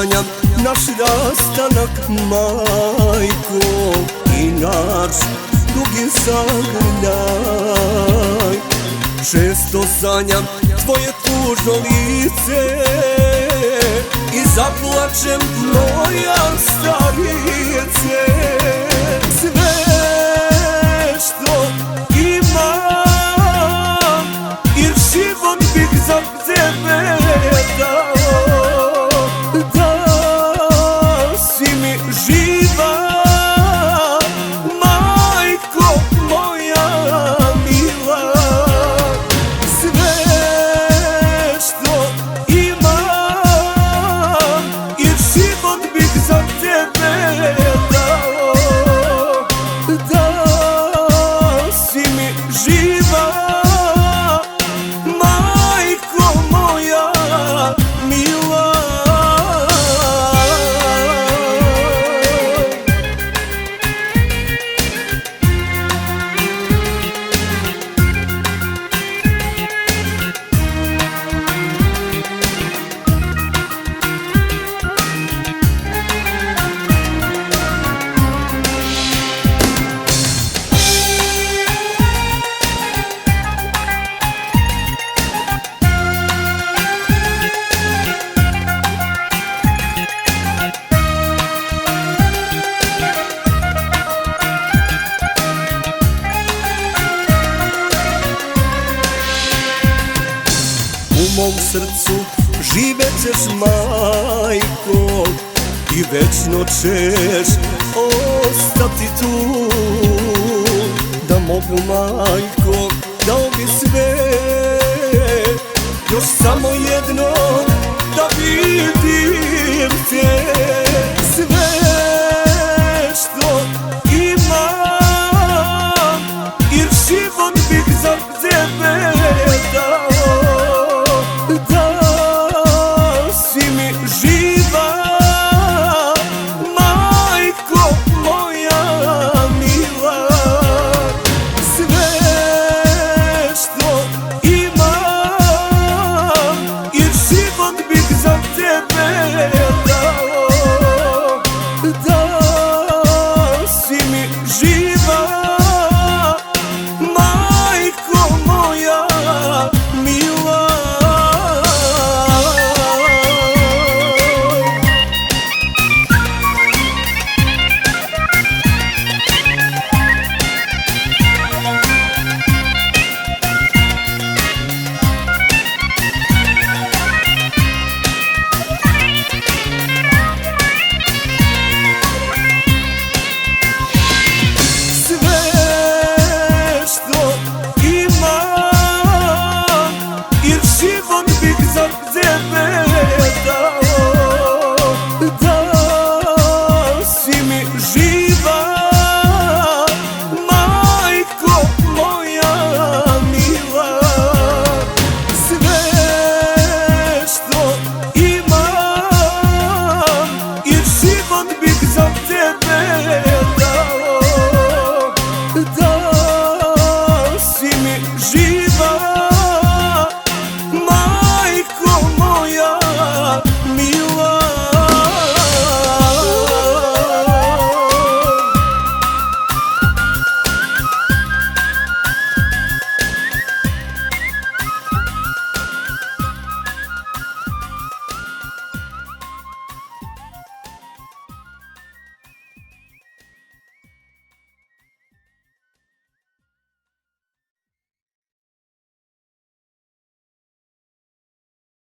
sanjam naš rastanak, majko, i naš dugi zagrljaj. Često sanjam tvoje tužno lice i zaplačem moja starice. Sve što imam i život bih za tebe dao, da si mi živa, majko moja mila. Sve što imam i život bih za tebe dao, da si mi živa, majko moja mila. U mom srcu živet ćeš, majko, i večno ćeš ostati tu. Da mogu, majko, dao bi sve, još samo jedno da vidim te.